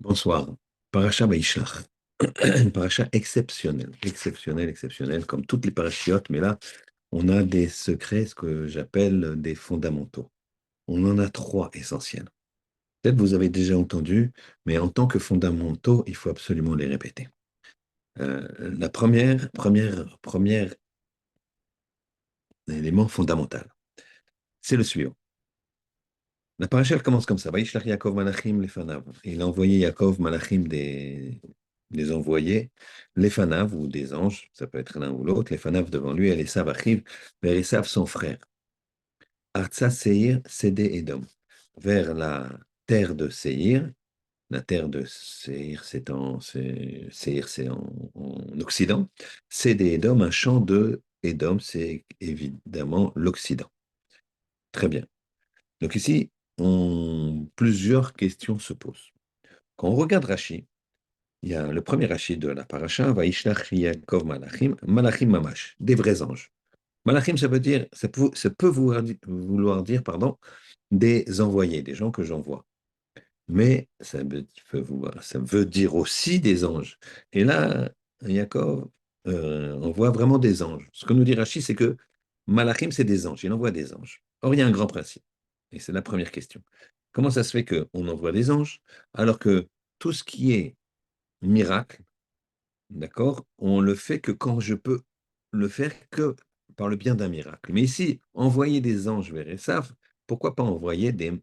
Bonsoir. Paracha Vaishlach. Une paracha exceptionnelle, exceptionnelle, exceptionnelle, comme toutes les parachiotes, mais là, on a des secrets, ce que j'appelle des fondamentaux. On en a trois essentiels. Peut-être vous avez déjà entendu, mais en tant que fondamentaux, il faut absolument les répéter. La première élément fondamental, c'est le suivant. La paracha, elle commence comme ça. Vaishlach Yaakov Malachim Lefanav. Il a envoyé Yaakov Malachim des envoyés, Lefanav ou des anges, ça peut être l'un ou l'autre, Lefanav devant lui, et Esav Achiv, vers Esav son frère. Artsa Seir, Sédé Edom, vers la terre de Seir. La terre de Seir, Seir, c'est en Occident. Sédé Edom, un champ de Edom, c'est évidemment l'Occident. Très bien. Donc ici, plusieurs questions se posent. Quand on regarde Rashi, il y a le premier Rashi de la paracha, Vaishlach Yaakov Malachim, Malachim Mamash, des vrais anges. Malachim, ça veut dire, ça peut vouloir dire, pardon, des envoyés, des gens que j'envoie. Mais ça veut dire aussi des anges. Et là, Yaakov envoie vraiment des anges. Ce que nous dit Rashi, c'est que Malachim, c'est des anges. Il envoie des anges. Or, il y a un grand principe. Et c'est la première question. Comment ça se fait qu'on envoie des anges alors que tout ce qui est miracle, d'accord, on le fait que quand je peux le faire que par le bien d'un miracle. Mais ici, envoyer des anges vers Esav, pourquoi pas envoyer des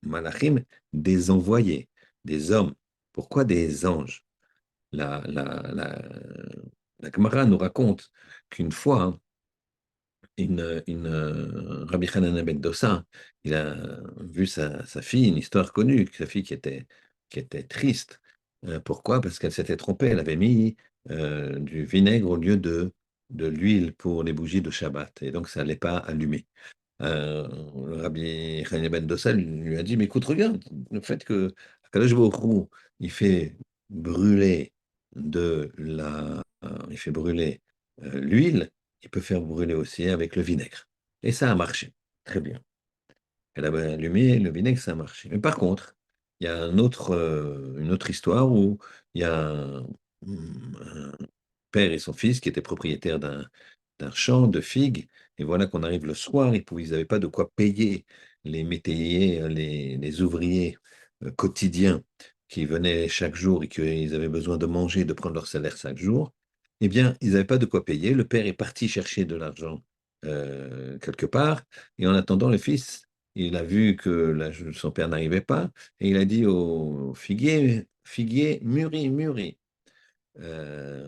malachim, des envoyés, des hommes? Pourquoi des anges? La, la, la, la Gemara nous raconte qu'une fois, hein, Rabbi Hanan ben Dossa, il a vu sa fille, une histoire connue, sa fille qui était triste. Pourquoi? Parce qu'elle s'était trompée, elle avait mis du vinaigre au lieu de l'huile pour les bougies de Shabbat, et donc ça n'allait pas allumer. Le Rabbi Hanan ben Dossa lui a dit, mais écoute, regarde, le fait que Akadosh Baruch Hu, il fait brûler il fait brûler l'huile, il peut faire brûler aussi avec le vinaigre. Et ça a marché. Très bien. Elle a allumé le vinaigre, ça a marché. Mais par contre, il y a une autre histoire où il y a un père et son fils qui étaient propriétaires d'un champ de figues. Et voilà qu'on arrive le soir, ils n'avaient pas de quoi payer les métayers, les ouvriers quotidiens qui venaient chaque jour et qu'ils avaient besoin de manger, de prendre leur salaire chaque jour. Eh bien, ils n'avaient pas de quoi payer. Le père est parti chercher de l'argent quelque part. Et en attendant, le fils, il a vu que son père n'arrivait pas. Et il a dit au figuier, figuier, mûri, mûri.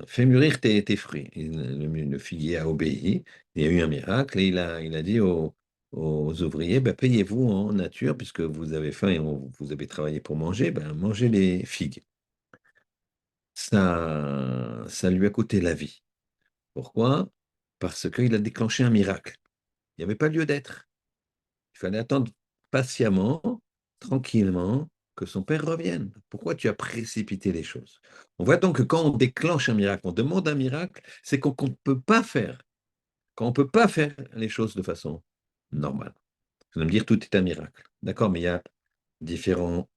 Fais mûrir tes fruits. Le figuier a obéi, il y a eu un miracle, et il a dit aux ouvriers, ben, payez-vous en nature, puisque vous avez faim et vous avez travaillé pour manger, ben, mangez les figues. Ça lui a coûté la vie. Pourquoi? Parce qu'il a déclenché un miracle. Il n'y avait pas lieu d'être. Il fallait attendre patiemment, tranquillement, que son père revienne. Pourquoi tu as précipité les choses? On voit donc que quand on déclenche un miracle, on demande un miracle, c'est qu'on ne peut pas faire. Quand on ne peut pas faire les choses de façon normale. Vous allez me dire, tout est un miracle. D'accord, mais il y a différentes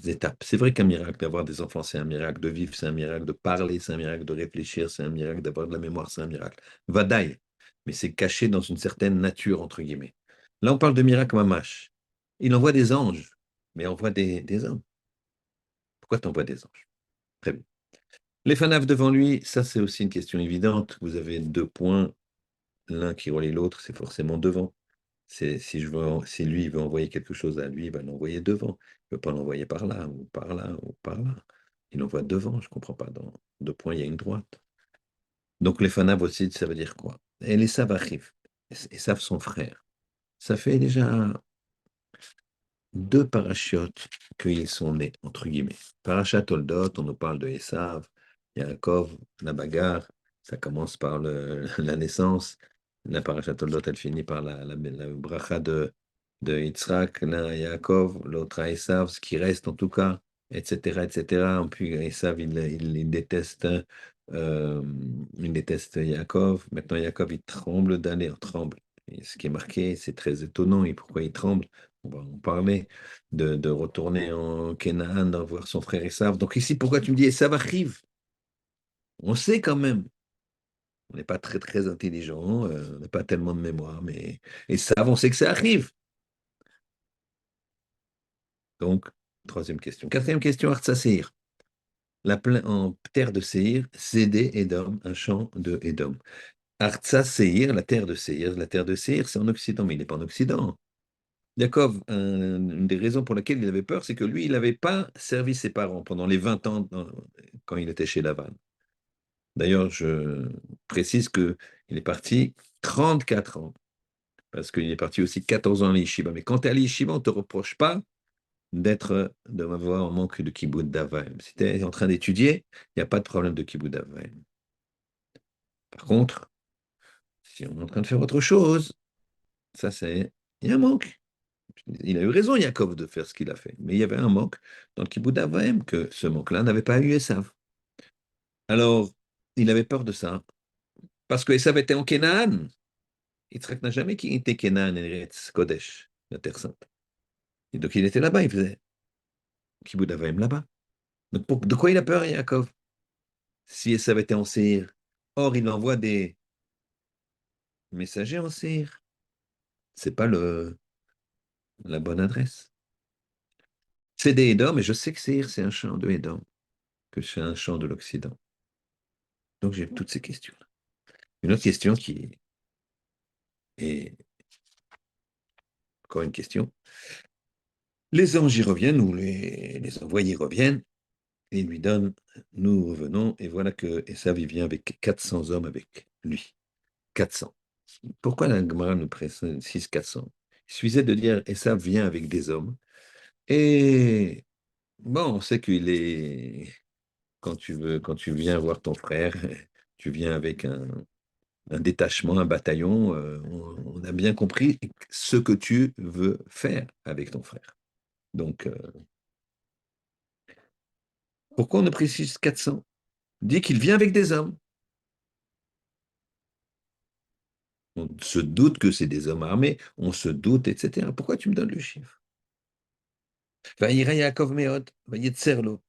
étapes. C'est vrai qu'un miracle, d'avoir des enfants, c'est un miracle, de vivre, c'est un miracle, de parler, c'est un miracle, de réfléchir, c'est un miracle, d'avoir de la mémoire, c'est un miracle. Vadaï, mais c'est caché dans une certaine nature, entre guillemets. Là, on parle de miracle mamash. Il envoie des anges, mais envoie des hommes. Pourquoi tu envoies des anges? Très bien. Les fanaf devant lui, ça c'est aussi une question évidente. Vous avez deux points, l'un qui relie l'autre, c'est forcément devant. Si lui il veut envoyer quelque chose à lui, il va l'envoyer devant. Il ne peut pas l'envoyer par là, ou par là, ou par là. Il l'envoie devant, je ne comprends pas. Dans deux points, il y a une droite. Donc les fanaf aussi, ça veut dire quoi? Et les savachif, et savent son frère. Ça fait déjà deux parachutes qu'ils sont nés, entre guillemets. Parachat Toldot, on nous parle de Esav, Yaakov, la bagarre, ça commence par la naissance. La parachat Toldot, elle finit par la bracha de Yitzhak, l'un à Yaakov, l'autre à Esav, ce qui reste en tout cas, etc., etc. Puis Esav, il déteste, euh, il déteste Yaakov. Maintenant, Yaakov, il tremble d'aller, tremble. Et ce qui est marqué, c'est très étonnant. Et pourquoi il tremble? On parlait de retourner en Canaan, de voir son frère Esav. Donc ici, pourquoi tu me dis Esav arrive? On sait quand même. On n'est pas très très intelligent, on n'a pas tellement de mémoire, mais Esav, on sait que ça arrive. Donc, troisième question. Quatrième question, Artsasir. En terre de Séhir, Zédé, Édom, un champ de Édom. Artsa Séhir, la terre de Séhir, c'est en Occident, mais il n'est pas en Occident. Jacob, une des raisons pour lesquelles il avait peur, c'est que lui, il n'avait pas servi ses parents pendant les 20 ans quand il était chez Lavan. D'ailleurs, je précise qu'il est parti 34 ans, parce qu'il est parti aussi 14 ans à l'Yeshiva. Mais quand tu es à l'Yeshiva, on ne te reproche pas d'avoir un manque de kibbutz d'Avaim. Si tu es en train d'étudier, il n'y a pas de problème de kibbutz d'Avaim. Par contre, si on est en train de faire autre chose, ça c'est, il y a un manque. Il a eu raison, Yaakov, de faire ce qu'il a fait. Mais il y avait un manque dans le kibbutz d'Avraham, que ce manque-là n'avait pas eu Esav. Alors, il avait peur de ça. Parce que Esav était en Canaan. Yitzhak n'a jamais quitté Canaan et Eretz Kodesh, la Terre Sainte. Et donc, il était là-bas, il faisait kibbutz d'Avraham là-bas. Donc, de quoi il a peur, Yaakov? Si Esav était en Seir. Or, il envoie des messagers en Seir. C'est pas la bonne adresse. C'est des Édom, et je sais que Seir, c'est un champ de Édom, que c'est un champ de l'Occident. Donc, j'ai toutes ces questions. Une autre question qui est encore une question. Les anges y reviennent, ou les envoyés reviennent, et lui donnent, nous revenons, et voilà que Esav il vient avec 400 hommes avec lui. 400. Pourquoi la Gemara nous précise 400? Il suffisait de dire Esav vient avec des hommes, et bon, on sait qu'il est, quand tu viens voir ton frère, tu viens avec un détachement, un bataillon, on a bien compris ce que tu veux faire avec ton frère. Donc, pourquoi on ne précise 400? Dit qu'il vient avec des hommes. On se doute que c'est des hommes armés, on se doute, etc. Pourquoi tu me donnes le chiffre? Vaïra Yaakov Meod, Vaïetzerlo.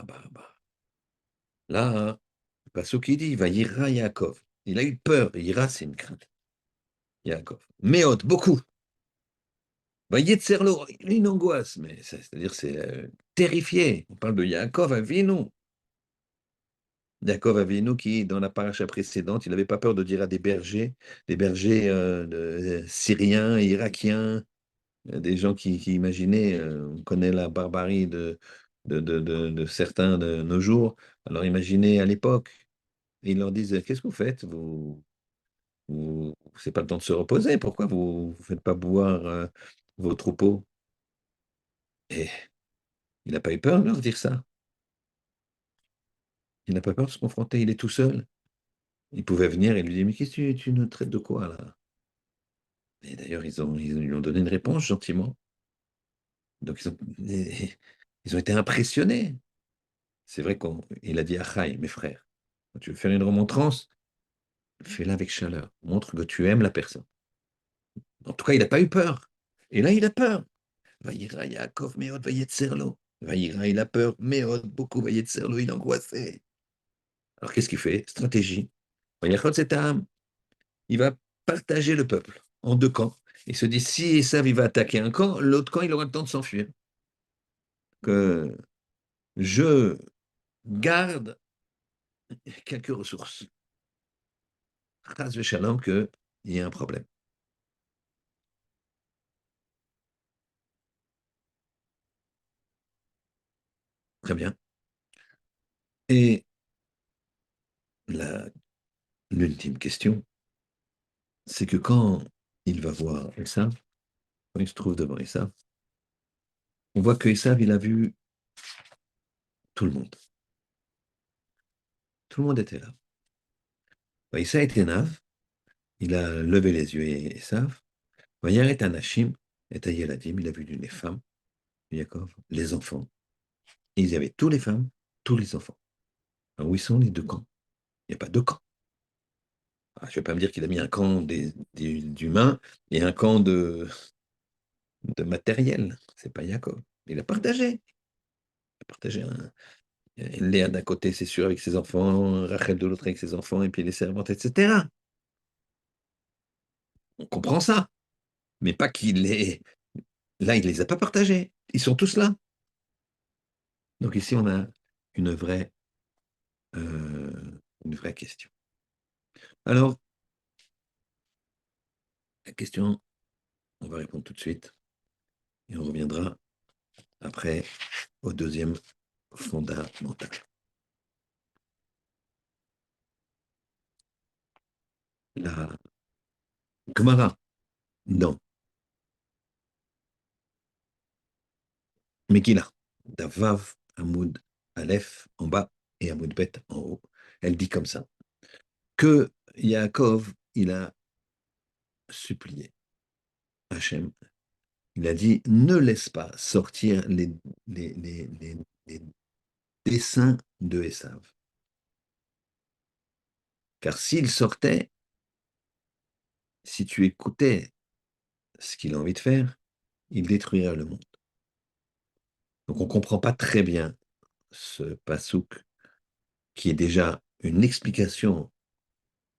Bah. Là, hein, pas ce qu'il dit, Vaïra Yaakov. Il a eu peur. Ira, c'est une crainte. Yaakov. Meod, beaucoup. Vaïetzerlo, il a une angoisse, mais c'est-à-dire c'est terrifié. On parle de Yaakov Avinu. Yaakov Avinu qui, dans la paracha précédente, il n'avait pas peur de dire à des bergers syriens, irakiens, des gens qui imaginaient, on connaît la barbarie de certains de nos jours, alors imaginez à l'époque, et ils leur disent, qu'est-ce que vous faites? C'est pas le temps de se reposer, pourquoi vous ne faites pas boire vos troupeaux? Et il n'a pas eu peur de leur dire ça. Il n'a pas peur de se confronter, il est tout seul. Il pouvait venir et lui dire, mais qu'est-ce que tu nous traites de quoi là? Et d'ailleurs, ils lui ont donné une réponse gentiment. Donc, ils ont été impressionnés. C'est vrai qu'il a dit Achaï, mes frères. Quand tu veux faire une remontrance, fais-la avec chaleur. Montre que tu aimes la personne. En tout cas, il n'a pas eu peur. Et là, il a peur. Vaïra Yaakov, Meod, Vayetzerlo. Vaïra, il a peur. Meod, beaucoup, Vayetzerlo, il est angoissé. Alors, qu'est-ce qu'il fait? Stratégie. Vayachot Zetam. Il va partager le peuple en deux camps. Il se dit, si Esav il va attaquer un camp, l'autre camp, il aura le temps de s'enfuir. Que je garde quelques ressources. Chas Shalom qu'il y ait un problème. Très bien. Et l'ultime question, c'est que quand il va voir Esav, quand il se trouve devant Esav, on voit que Esav, il a vu tout le monde. Tout le monde était là. Esav était Nav, il a levé les yeux et Esav. Vayaret Anashim, et Yeladim, il a vu les femmes, Yaakov, les enfants. Et il y avait tous les femmes, tous les enfants. Alors, où ils sont les deux camps? Il n'y a pas deux camps. Ah, je ne vais pas me dire qu'il a mis un camp d'humains et un camp de matériel. C'est pas Yaakov. Il a partagé. Il a partagé Léa d'un côté, c'est sûr, avec ses enfants, Rachel de l'autre avec ses enfants, et puis les servantes, etc. On comprend ça. Mais pas qu'il les... Là, il les a pas partagés. Ils sont tous là. Donc ici, on a une vraie, une vraie question. Alors, la question, on va répondre tout de suite. Et on reviendra après au deuxième fondamental. La Gemara, dans Megillah, Davav, Hamoud, Aleph en bas et Hamoud Bet en haut. Elle dit comme ça, que Yaakov, il a supplié Hachem. Il a dit, ne laisse pas sortir les desseins de Esav. Car s'il sortait, si tu écoutais ce qu'il a envie de faire, il détruirait le monde. Donc on ne comprend pas très bien ce pasouk qui est déjà une explication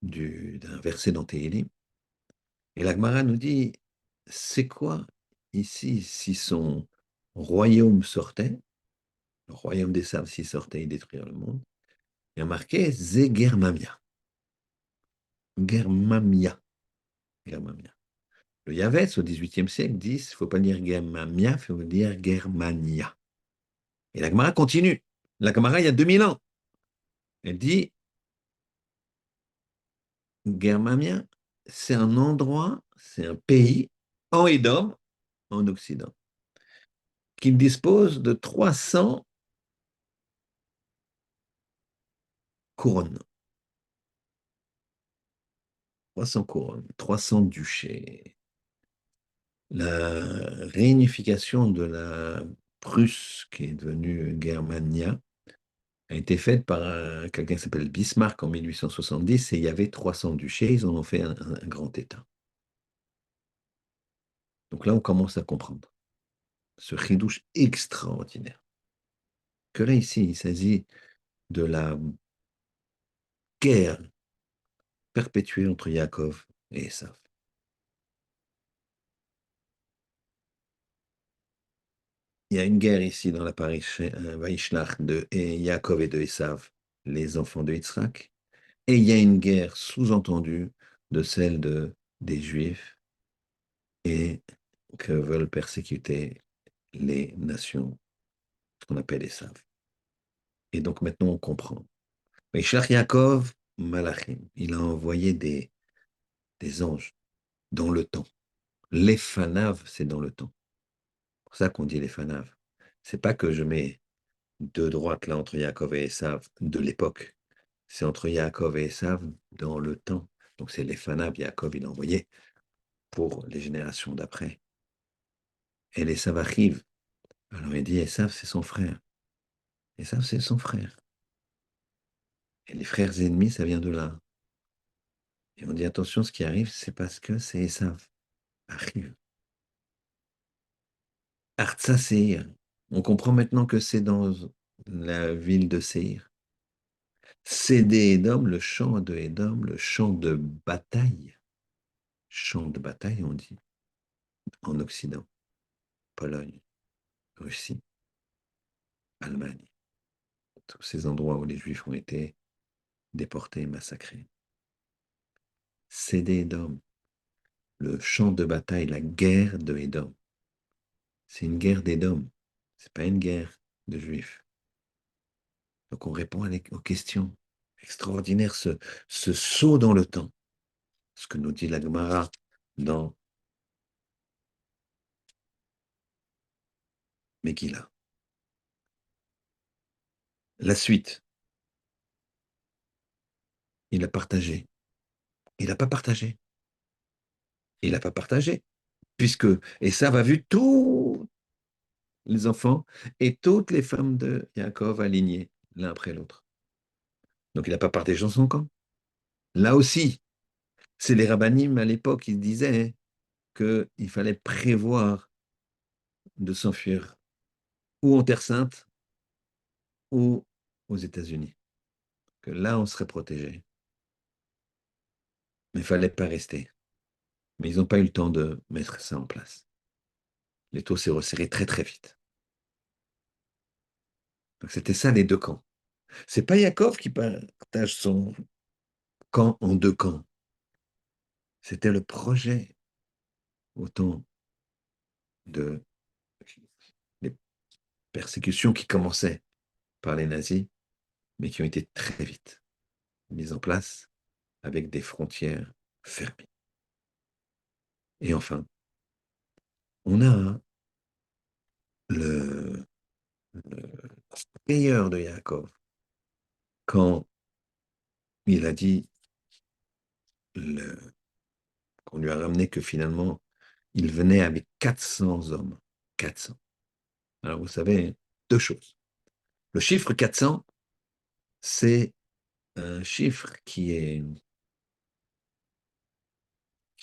d'un verset dans Téhélim. Et la Gemara nous dit, c'est quoi ici si son royaume sortait, le royaume des sables s'il sortait, il détruirait le monde. Il y a marqué Zegermamia. Germamia. Germamia. Le Yavetz, au XVIIIe siècle, dit, il ne faut pas dire Germamia, il faut dire Germania. Et la Gemara continue. La Gemara, il y a 2000 ans. Elle dit, Germania, c'est un endroit, c'est un pays en Édom, en Occident, qui dispose de 300 couronnes. 300 couronnes, 300 duchés. La réunification de la Prusse, qui est devenue Germania, a été faite par quelqu'un qui s'appelle Bismarck en 1870, et il y avait 300 duchés, ils en ont fait un grand État. Donc là, on commence à comprendre ce chidouche extraordinaire. Que là, ici, il s'agit de la guerre perpétuée entre Yaakov et Esav. Il y a une guerre ici dans la Vaishlach de Yaakov et de Esav, les enfants de Yitzhak, et il y a une guerre sous-entendue de celle des Juifs et que veulent persécuter les nations, ce qu'on appelle Esav. Et donc maintenant on comprend. Vaishlach Yaakov, Malachim, il a envoyé des anges dans le temps. Les Fanav, c'est dans le temps. C'est pour ça qu'on dit les Fanav. C'est pas que je mets deux droites là entre Yaakov et Esav de l'époque. C'est entre Yaakov et Esav dans le temps. Donc c'est les Fanav, Yaakov, il a envoyé pour les générations d'après. Et Esav arrive. Alors il dit Esav, c'est son frère. Esav, c'est son frère. Et les frères ennemis, ça vient de là. Et on dit attention, ce qui arrive, c'est parce que c'est Esav. Arrive. Artsa Seir. On comprend maintenant que c'est dans la ville de Seir. Cédé Édom, le champ de Édom, le champ de bataille. Champ de bataille, on dit, en Occident. Pologne, Russie, Allemagne. Tous ces endroits où les Juifs ont été déportés et massacrés. Cédé Édom, le champ de bataille, la guerre de Édom. C'est une guerre d'Édom, c'est pas une guerre de Juifs. Donc on répond aux questions. Extraordinaire ce saut dans le temps. Ce que nous dit la Gemara dans Megillah. La suite, il a partagé. Il n'a pas partagé. Il n'a pas partagé. Puisque, et ça va vu tous les enfants et toutes les femmes de Yaakov alignés l'un après l'autre. Donc il n'a pas partagé dans son camp. Là aussi, c'est les rabbinim à l'époque qui disaient qu'il fallait prévoir de s'enfuir ou en Terre Sainte ou aux États-Unis. Que là, on serait protégé. Mais il ne fallait pas rester. Mais ils n'ont pas eu le temps de mettre ça en place. Les taux s'est resserré très très vite. Donc c'était ça les deux camps. C'est pas Yakov qui partage son camp en deux camps. C'était le projet autant de les persécutions qui commençaient par les nazis, mais qui ont été très vite mises en place avec des frontières fermées. Et enfin, on a le meilleur de Yaakov quand il a dit qu'on lui a ramené que finalement, il venait avec 400 hommes. 400. Alors vous savez, deux choses. Le chiffre 400, c'est un chiffre qui est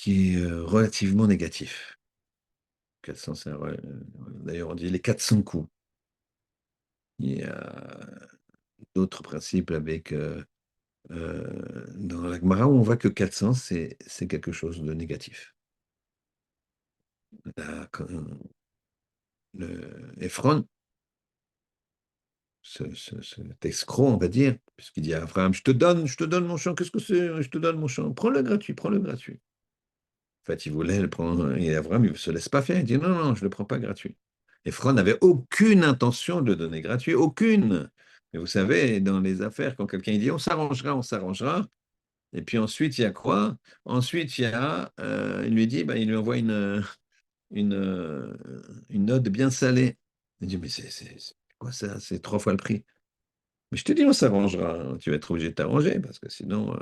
relativement négatif. 400, d'ailleurs, on dit les 400 coups. Il y a d'autres principes avec dans la Gemara où on voit que 400, c'est quelque chose de négatif. Là, Ephron, cet escroc, on va dire, puisqu'il dit à Abraham, je te donne mon champ, qu'est-ce que c'est? Je te donne mon champ, prends-le gratuit, prends-le gratuit. En fait, il voulait le prendre, et Abraham, il ne se laisse pas faire, il dit, non, non, je ne le prends pas gratuit. Ephron n'avait aucune intention de le donner gratuit, aucune. Mais vous savez, dans les affaires, quand quelqu'un dit, on s'arrangera, et puis ensuite, il y a quoi? Ensuite, il lui dit, il lui envoie une, euh, une note bien salée. Il dit, mais c'est quoi ça? C'est trois fois le prix. Mais je te dis, on s'arrangera, hein. Tu vas être obligé de t'arranger parce que sinon,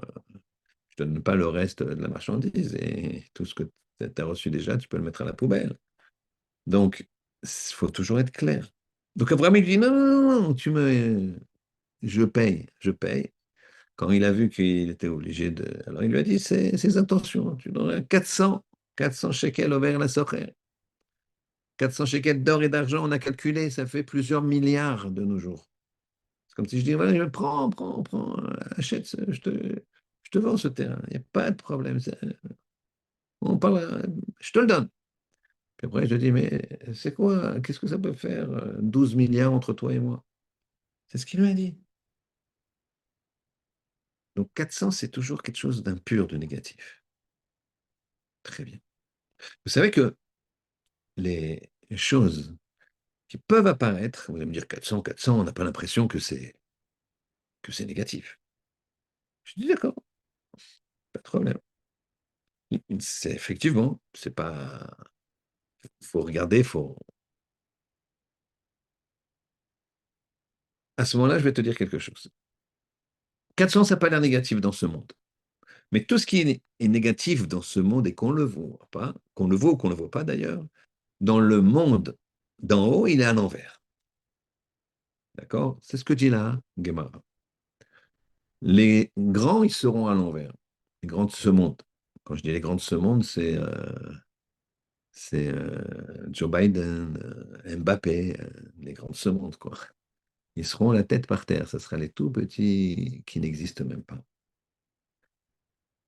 je ne donne pas le reste de la marchandise et tout ce que tu as reçu déjà, tu peux le mettre à la poubelle. Donc, il faut toujours être clair. Donc, Abraham, il dit, non, non, non, non, je paye, je paye. Quand il a vu qu'il était obligé de. Alors, il lui a dit, c'est ses intentions. Tu donnes 400 shekels au vers la socher. 400 shekels d'or et d'argent, on a calculé, ça fait plusieurs milliards de nos jours. C'est comme si je dis, voilà, prends, achète, je te vends ce terrain, il n'y a pas de problème. On parle, je te le donne. Puis après, je dis, mais c'est quoi? Qu'est-ce que ça peut faire? 12 milliards entre toi et moi. C'est ce qu'il lui a dit. Donc 400, c'est toujours quelque chose d'impur, de négatif. Très bien. Vous savez que les choses qui peuvent apparaître, vous allez me dire 400, on n'a pas l'impression que c'est négatif. Je dis d'accord, pas de problème. C'est effectivement, c'est pas. Faut regarder, faut. À ce moment-là, je vais te dire quelque chose. 400, ça n'a pas l'air négatif dans ce monde. Mais tout ce qui est négatif dans ce monde et qu'on le voit pas, qu'on le voit ou qu'on ne le voit pas d'ailleurs, dans le monde d'en haut, il est à l'envers. D'accord? C'est ce que dit là Gemara. Les grands, ils seront à l'envers. Les grands de ce monde. Quand je dis les grands de ce monde, c'est Joe Biden, Mbappé, les grands de ce monde, quoi. Ils seront la tête par terre. Ce sera les tout petits qui n'existent même pas.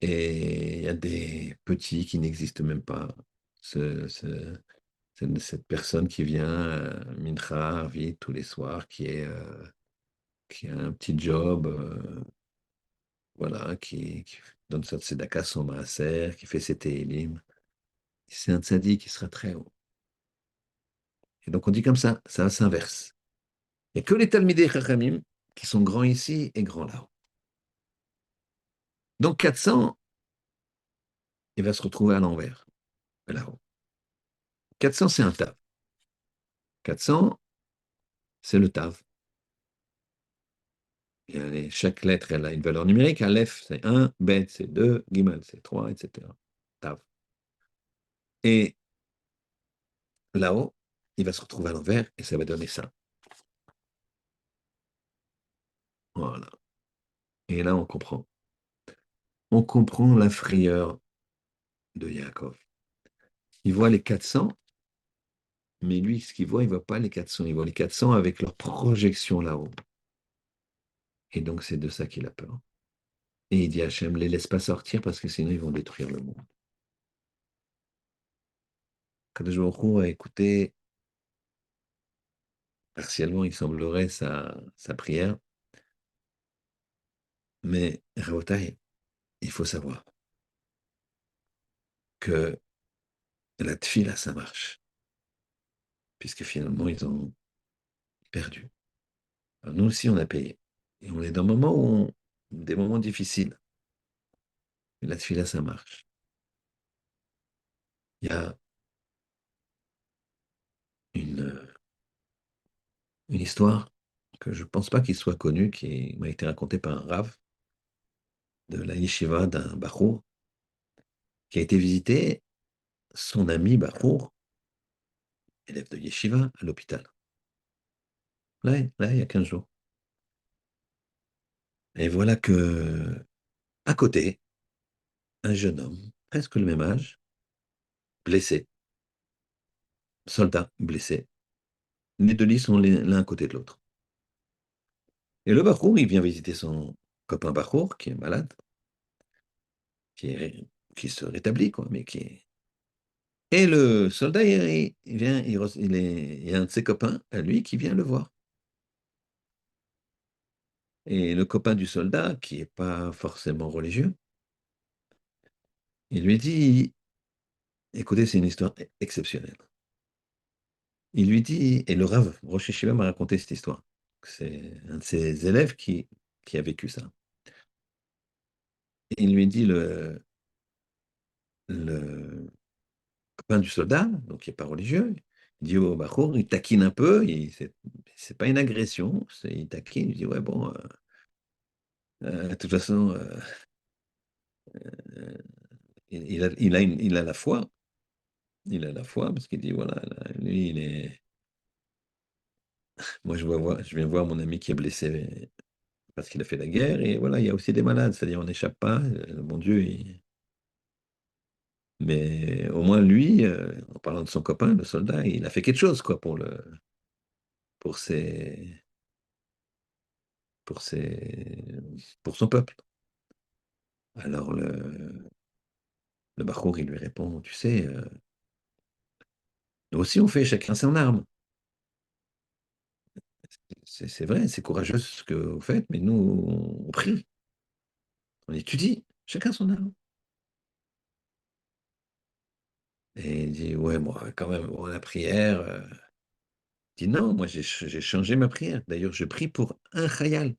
Et il y a des petits qui n'existent même pas. Cette personne qui vient, Mincha, Arvit, tous les soirs, qui a un petit job, voilà, qui donne sa tzedaka à son maaser, qui fait ses télim. C'est un tzaddik qui sera très haut. Et donc on dit comme ça s'inverse. Il n'y a que les Talmidei Chachamim qui sont grands ici et grands là-haut. Donc 400, il va se retrouver à l'envers, là-haut. 400, c'est un tav. 400, c'est le tav. Chaque lettre, elle a une valeur numérique. Aleph, c'est 1, Bet, c'est 2, Gimel, c'est 3, etc. Tav. Et là-haut, il va se retrouver à l'envers et ça va donner ça. Voilà. Et là, on comprend. On comprend la frayeur de Yaakov. Il voit les 400 Mais lui, ce qu'il voit, il ne voit pas les 400. Il voit les 400 avec leur projection là-haut. Et donc, c'est de ça qu'il a peur. Et il dit à Hachem, les laisse pas sortir parce que sinon ils vont détruire le monde. Kadosh Baruch Hu a écouté partiellement, il semblerait, sa prière. Mais, Rabotai, il faut savoir que la tfila, ça marche. Puisque finalement, ils ont perdu. Alors, nous aussi, on a payé. Et on est dans des moments difficiles. Mais la tfila, ça marche. Il y a une, une histoire que je ne pense pas qu'il soit connue, qui m'a été racontée par un rave de la yeshiva d'un Bachour, qui a été visiter son ami Bachour, élève de yeshiva, à l'hôpital. Là, il y a 15 jours. Et voilà que, à côté, un jeune homme, presque le même âge, blessé, soldat blessé. Les deux lits sont l'un à côté de l'autre. Et le Bachour, il vient visiter son copain Bachour, qui est malade, qui, est, qui se rétablit, quoi, mais qui est... Et le soldat, il vient, il y a un de ses copains, à lui, qui vient le voir. Et le copain du soldat, qui n'est pas forcément religieux, il lui dit, écoutez, c'est une histoire exceptionnelle. Il lui dit, et le Rav Rosh Hashiva m'a raconté cette histoire. C'est un de ses élèves qui a vécu ça. Et il lui dit, le copain du soldat, donc qui n'est pas religieux, il dit au Bachour, il taquine un peu, c'est pas une agression, il taquine, il dit, ouais, bon, de toute façon, euh, il a la foi, il a la foi, parce qu'il dit, voilà, là, lui, il est... Moi, je viens voir mon ami qui est blessé parce qu'il a fait la guerre, et voilà, il y a aussi des malades, c'est-à-dire on n'échappe pas, le bon Dieu, mais au moins lui, en parlant de son copain, le soldat, il a fait quelque chose, quoi, pour ses, pour ses, pour son peuple. Alors le Bachour, il lui répond, tu sais, nous aussi on fait chacun son arme. C'est vrai, c'est courageux ce que vous faites, mais nous, on prie, on étudie, chacun son arme. Et il dit, ouais, moi, quand même, bon, la prière. Il dit, non, moi, j'ai changé ma prière. D'ailleurs, je prie pour un chayal.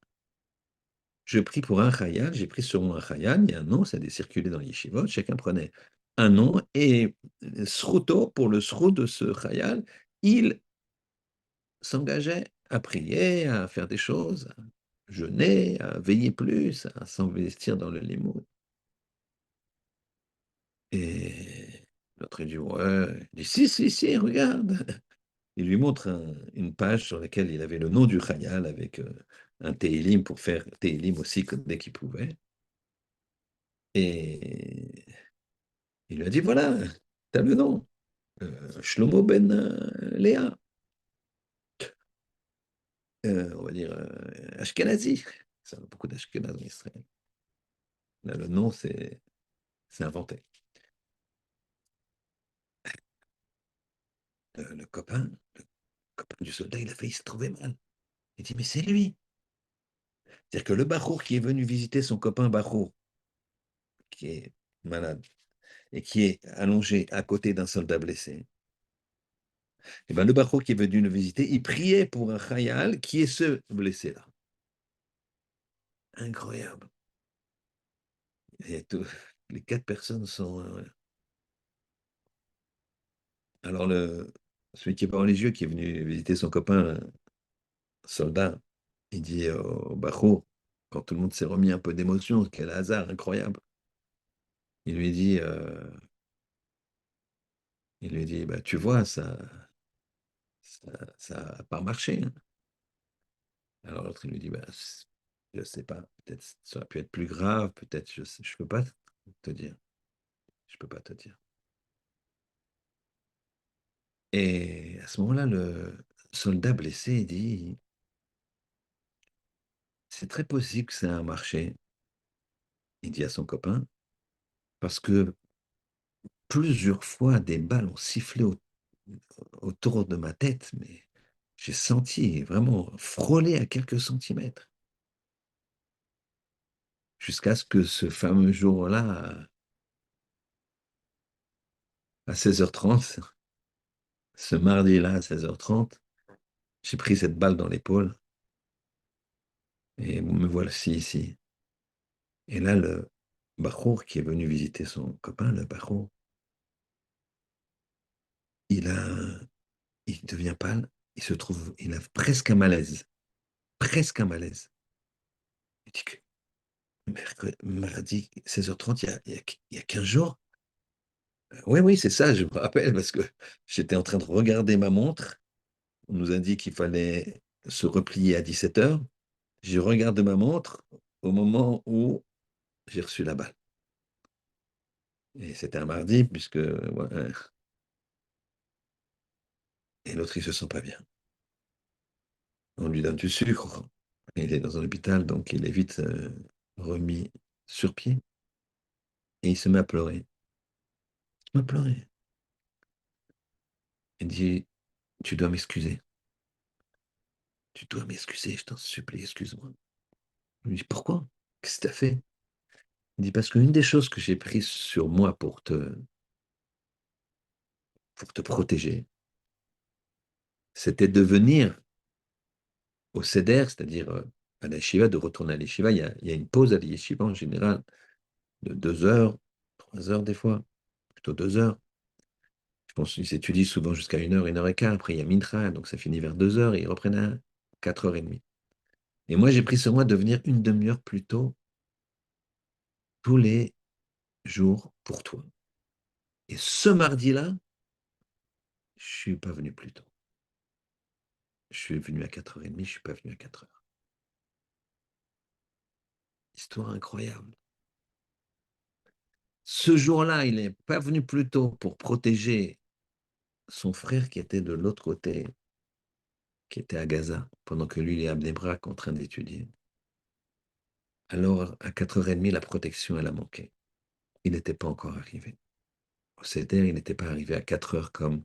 Je prie pour un chayal, j'ai pris sur moi un chayal, il y a un nom, ça a été circulé dans les yeshivot, chacun prenait un nom, et sruto, pour le srut de ce chayal, il s'engageait à prier, à faire des choses, à jeûner, à veiller plus, à s'investir dans le limoud. Et l'autre, il dit, ouais, il dit, si, regarde. Il lui montre une page sur laquelle il avait le nom du chayal avec un Télim pour faire Télim aussi dès qu'il pouvait. Et il lui a dit, voilà, t'as le nom, Shlomo ben Léa, on va dire Ashkenazi. Ça a beaucoup d'Ashkenaz en Israël. Là, le nom, c'est inventé. Le copain du soldat, il a failli se trouver mal. Il dit, mais c'est lui. C'est-à-dire que le Bachour qui est venu visiter son copain Bachour, qui est malade, et qui est allongé à côté d'un soldat blessé, et ben le Bachour qui est venu le visiter, il priait pour un Khayal qui est ce blessé-là. Incroyable. Et les quatre personnes sont. Alors, celui qui est pas religieux, qui est venu visiter son copain, soldat, il dit au Bachour, quand tout le monde s'est remis un peu d'émotion, quel hasard incroyable, il lui dit, bah, tu vois, ça n'a pas marché, hein. Alors l'autre, il lui dit, bah, je ne sais pas, peut-être ça aurait pu être plus grave, peut-être, je ne peux pas te dire. Je peux pas te dire. Et à ce moment-là, le soldat blessé dit, c'est très possible que c'est un marché. Il dit à son copain, parce que plusieurs fois, des balles ont sifflé autour de ma tête, mais j'ai senti vraiment frôler à quelques centimètres. Jusqu'à ce que ce fameux jour-là, à 16h30, ce mardi-là, à 16h30, j'ai pris cette balle dans l'épaule et me voici ici. Et là, le Bachour qui est venu visiter son copain, le Bachour, il a, il devient pâle, il a presque un malaise, presque un malaise. Il dit que mardi 16h30, il y a 15 jours. Oui, oui, c'est ça, je me rappelle, parce que j'étais en train de regarder ma montre. On nous a dit qu'il fallait se replier à 17h. Je regarde ma montre au moment où j'ai reçu la balle. Et c'était un mardi, puisque. Ouais, et l'autre, il se sent pas bien. On lui donne du sucre. Il est dans un hôpital, donc il est vite remis sur pied. Et il se met à pleurer. Il se met à pleurer. Il dit, tu dois m'excuser. Tu dois m'excuser, je t'en supplie, excuse-moi. Je lui dis, pourquoi? Qu'est-ce que tu as fait? Il dit, parce qu'une des choses que j'ai prises sur moi pour te protéger, c'était de venir au CEDER, c'est-à-dire à la yeshiva, de retourner à la yeshiva. Il y a une pause à la yeshiva en général de 2 heures, 3 heures des fois, plutôt 2 heures. Je pense qu'ils étudient souvent jusqu'à 1 heure, 1 heure et quart. Après, il y a Mincha, donc ça finit vers 2 heures et ils reprennent à 4h30. Et moi, j'ai pris sur moi de venir une demi-heure plus tôt tous les jours pour toi. Et ce mardi-là, je ne suis pas venu plus tôt. Je suis venu à 4h30, je ne suis pas venu à 4 heures. Histoire incroyable. Ce jour-là, il n'est pas venu plus tôt pour protéger son frère qui était de l'autre côté, qui était à Gaza, pendant que lui, il est à Bnei-Brak en train d'étudier. Alors, à 4h30, la protection, elle a manqué. Il n'était pas encore arrivé. Au CEDER, il n'était pas arrivé à 4 heures comme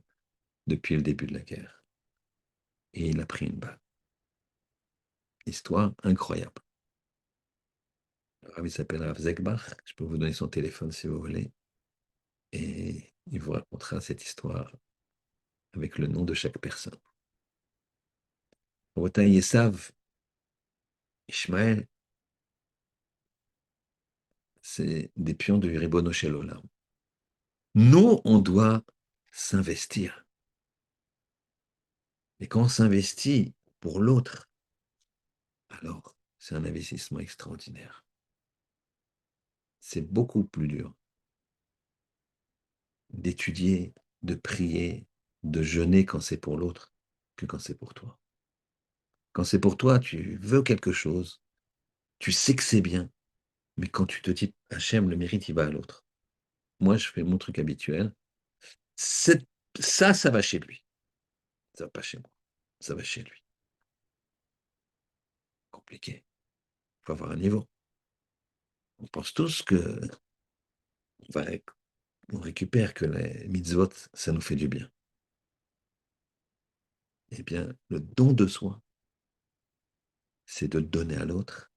depuis le début de la guerre. Et il a pris une balle. Histoire incroyable. Le Rav, il s'appelle Rav Zekbach. Je peux vous donner son téléphone si vous voulez. Et il vous racontera cette histoire avec le nom de chaque personne. Rotaï Esav, Ishmaël, c'est des pions de Ribono Shel Olam. Nous, on doit s'investir. Et quand on s'investit pour l'autre, alors c'est un investissement extraordinaire. C'est beaucoup plus dur d'étudier, de prier, de jeûner quand c'est pour l'autre que quand c'est pour toi. Quand c'est pour toi, tu veux quelque chose, tu sais que c'est bien, mais quand tu te dis, Hachem, le mérite, il va à l'autre. Moi, je fais mon truc habituel. C'est- ça va chez lui. Ça va pas chez moi. Ça va chez lui. Compliqué. Il faut avoir un niveau. On pense tous que on, va, on récupère que les mitzvot, ça nous fait du bien. Eh bien, le don de soi, c'est de donner à l'autre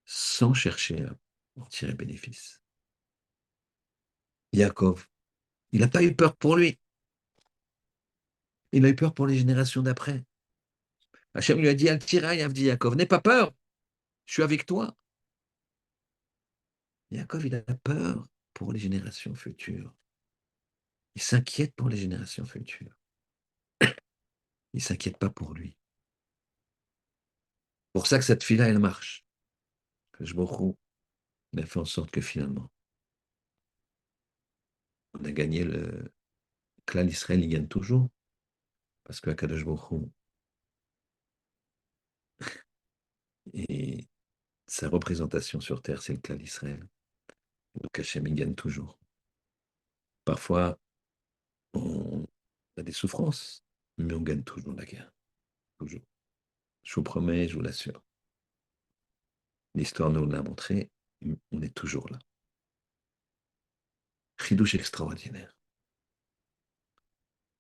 sans chercher à en tirer bénéfice. Yaakov, il n'a pas eu peur pour lui. Il a eu peur pour les générations d'après. Hachem lui a dit, Al-Tiraï, dit Yaakov, n'aie pas peur, je suis avec toi. Yaakov, il a peur pour les générations futures. Il s'inquiète pour les générations futures. Il ne s'inquiète pas pour lui. C'est pour ça que cette fille-là, elle marche. Que je il a fait en sorte que finalement, on a gagné le clan Israël, il gagne toujours. Parce que Akadosh Baruch Hu, et sa représentation sur terre, c'est le clan d'Israël. Donc Hachem, il gagne toujours. Parfois, on a des souffrances, mais on gagne toujours la guerre. Toujours. Je vous promets, je vous l'assure. L'histoire nous l'a montré, on est toujours là. Ridouche extraordinaire.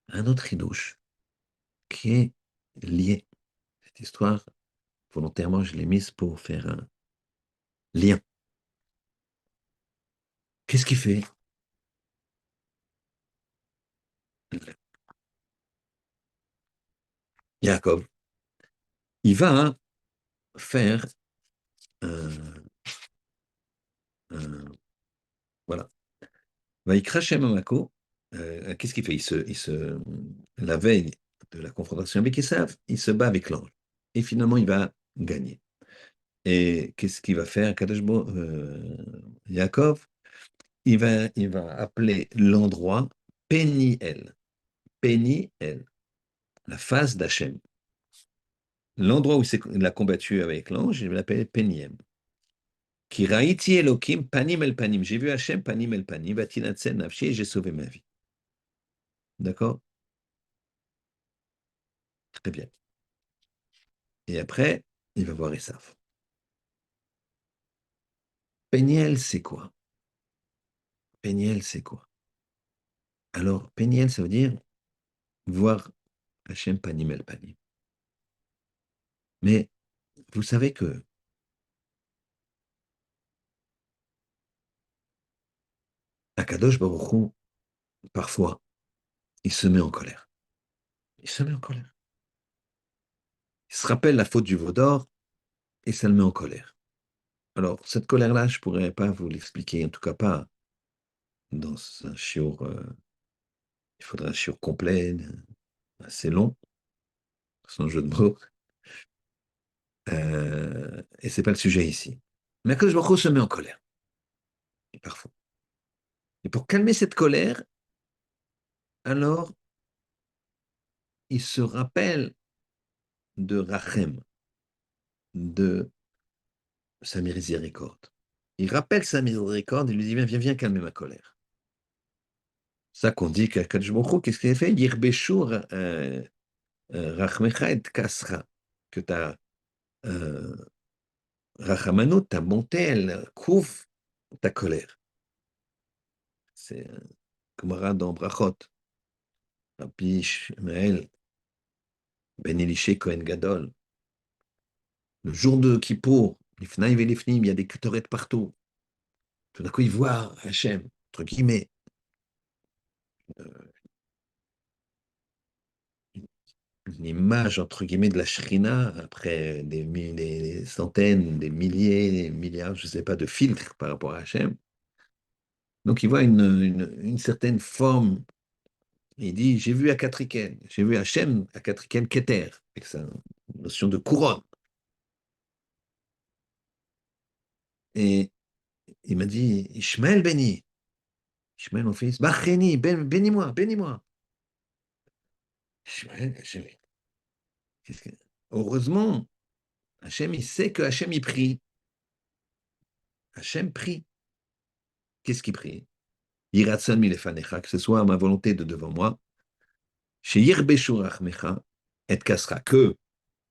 Un autre ridouche qui est lié. Cette histoire, volontairement, je l'ai mise pour faire un lien. Qu'est-ce qu'il fait? Jacob, il va faire un, un- voilà. Il cracher Mamako. Qu'est-ce qu'il fait? La veille de la confrontation avec Esav, il se bat avec l'ange. Et finalement, il va gagner. Et qu'est-ce qu'il va faire, Yaakov? Il va appeler l'endroit Péniel. Péniel, la face d'Hachem. L'endroit où il a combattu avec l'ange, il l'appelle Péniel. Qui raïti Elohim panim el panim. J'ai vu Hachem panim el panim, vatinatsen nafshi, et j'ai sauvé ma vie. D'accord? Très bien. Et après, il va voir Esav. Péniel, c'est quoi? Péniel, c'est quoi? Alors, Péniel, ça veut dire voir Hachem panim el panim. Mais vous savez que Akadosh Baruch Hu, parfois, il se met en colère. Il se met en colère. Il se rappelle la faute du veau d'or et ça le met en colère. Alors, cette colère-là, je ne pourrais pas vous l'expliquer, en tout cas pas dans un shiur. Il faudrait un shiur complet, assez long, sans jeu de mots. Et c'est pas le sujet ici. Mais Akadosh Baruch Hu se met en colère, et parfois. Et pour calmer cette colère, alors, il se rappelle de Rachem, de sa miséricorde. Il rappelle sa miséricorde, il lui dit, viens, viens, viens calmer ma colère. Ça qu'on dit qu'Akadosh Baruch Hu, qu'est-ce qu'il a fait? Yirbeshur Rachmecha et Kasra. Que ta Rachamano, ta bonté, elle couvre ta colère. C'est Gemara dans Brachot. Rabbi Shmuel Ben Elishe Kohen Gadol. Le jour de Kippour, Lifnaïm et Lifnim, il y a des ketorettes partout. Tout d'un coup, il voit Hachem, entre guillemets, euh, une image, entre guillemets, de la Shrina, après des centaines, des milliers, des milliards, je ne sais pas, de filtres par rapport à Hachem. Donc, il voit une certaine forme. Il dit, j'ai vu à Akatriken, j'ai vu Hachem à Akatriken Keter, avec sa notion de couronne. Et il m'a dit, Ishmael béni, Ishmael mon fils, Bacheni, bénis-moi, bénis-moi. Ishmael, heureusement, Hachem, il sait que Hachem, il prie. Hachem prie. Qu'est-ce qu'il prie? Yiratsan milefanecha, que ce soit ma volonté de devant moi, chez Yirbeshu rachmecha, et kasra, que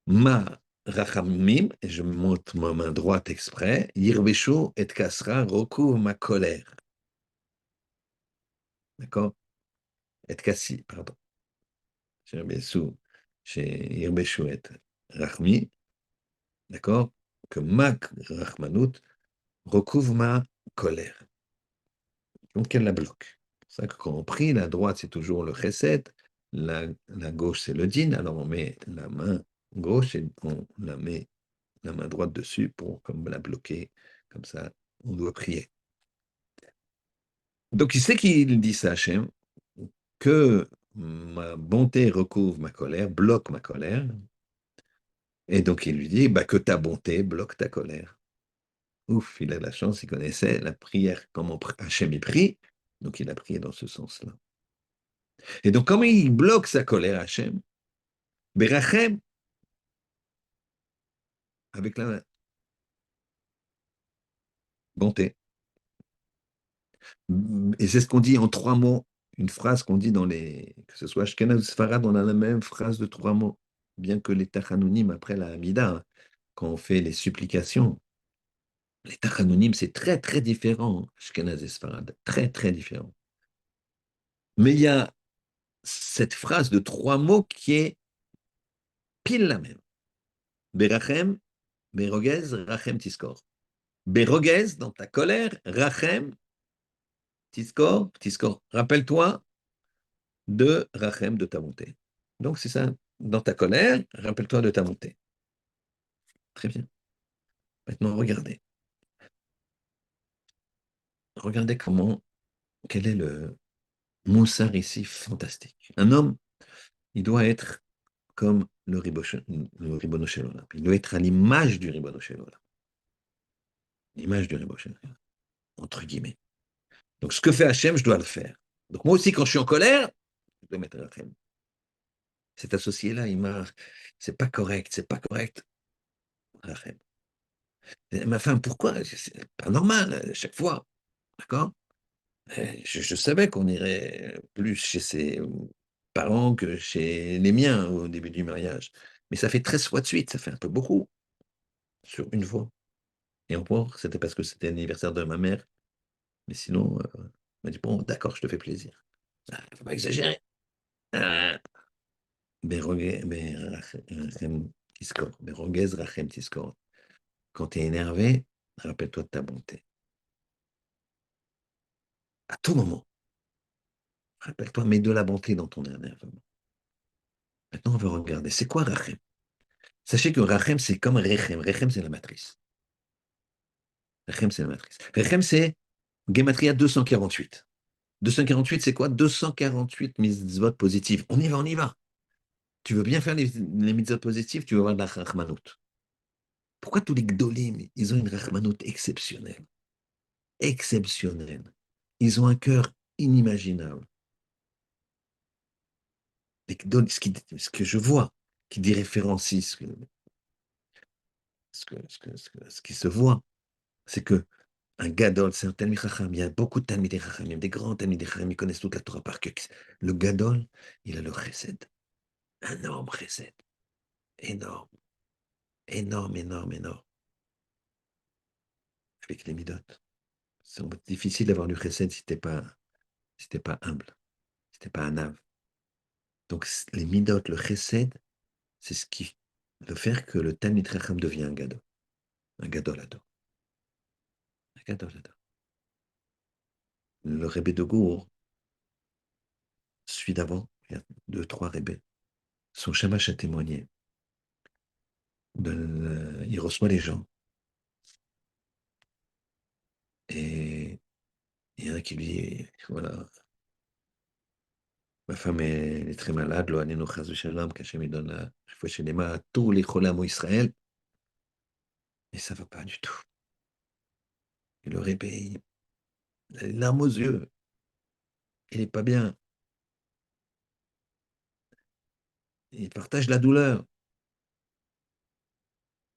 ma rachamim, et je monte ma main droite exprès, Yirbeshu et kasra recouvre ma colère. D'accord? Et kassi, pardon. Chez Yirbeshu et rachmi, d'accord? Que ma rachmanout recouvre ma colère. Donc elle la bloque. C'est ça que quand on prie, la droite c'est toujours le chesed, la gauche c'est le din, alors on met la main gauche et on la met la main droite dessus pour comme la bloquer, comme ça on doit prier. Donc il sait qu'il dit ça à Hachem, que ma bonté recouvre ma colère, bloque ma colère, et donc il lui dit bah, que ta bonté bloque ta colère. Ouf, il a la chance, il connaissait la prière, comment Hachem y prie, donc il a prié dans ce sens-là. Et donc, comment il bloque sa colère, Hachem? Berachem, avec la bonté. Et c'est ce qu'on dit en trois mots. une phrase qu'on dit que ce soit Ashkenaz ou Sfarad, on a la même phrase de trois mots, bien que les Tachanounim, après la Hamida, hein, quand on fait les supplications, les Tachanounim, c'est très, très différent, Ashkenaz et Sfarad, très, très différent. Mais il y a cette phrase de trois mots qui est pile la même. Berachem, Berogez, Rachem Tiskor. Berogez, dans ta colère, Rachem, Tiskor, Tiskor. Rappelle-toi de Rachem, de ta montée. Donc c'est ça, dans ta colère, rappelle-toi de ta montée. Très bien. Maintenant, regardez. Regardez quel est le moussard ici fantastique. Un homme, il doit être comme le Ribono Shel Olam. Il doit être à l'image du Ribono Shel Olam. L'image du Ribono Shel Olam, entre guillemets. Donc ce que fait Hachem, je dois le faire. Donc moi aussi, quand je suis en colère, je dois mettre Hachem. Cet associé-là, c'est pas correct, c'est pas correct. Hachem. Ma femme, pourquoi? C'est pas normal, chaque fois. D'accord? Je savais qu'on irait plus chez ses parents que chez les miens au début du mariage. Mais ça fait 13 fois de suite, ça fait un peu beaucoup sur une fois. Et encore, c'était parce que c'était l'anniversaire de ma mère. Mais sinon, elle m'a dit, bon, d'accord, je te fais plaisir. Ah, faut pas exagérer. Ah. Rachem Tiskor. Berogez Rachem Tiskor. Quand tu es énervé, rappelle-toi de ta bonté. À tout moment, rappelle-toi, mets de la bonté dans ton énervement. Maintenant, on va regarder. C'est quoi Rachem? Sachez que Rachem, c'est comme Rechem. Rechem, c'est la matrice. Rechem, c'est la matrice. Rechem, c'est Gematria 248. 248, c'est quoi? 248 mitzvot positives. On y va, on y va. Tu veux bien faire les mitzvot positives, tu vas avoir de la rachmanout. Pourquoi tous les gdolim, ils ont une rachmanout exceptionnelle? Exceptionnelle. Ils ont un cœur inimaginable. Les gdolim, ce que je vois, qui dit référencie, ce qui se voit, c'est que un gadol, c'est un Talmid Chacham. Il y a beaucoup de Talmidei Chacham, il y a des grands Talmidei Chacham, ils connaissent toute la Torah par cœur. Le gadol, il a le chesed. Un énorme chesed. Énorme, énorme, énorme, énorme. Avec les midot. C'est difficile d'avoir du chesed si t'es pas humble, si t'es pas un ave. Donc les midot, le chesed, c'est ce qui veut faire que le Talmid Chacham devient un gadol. Un gadol ado. Un gadol ado. Le Rebbe de Gour, celui d'avant, il y a deux, trois Rebbe, son shamash a témoigné. Il reçoit les gens. Et il y en a qui lui dit, voilà, ma femme elle est très malade, lo anenu chas v'shalom, qu'Hachem lui donne la réfouach shelema à tous les cholam au Israël, et ça va pas du tout. Et le rébé, il a les larmes aux yeux, il est pas bien, il partage la douleur,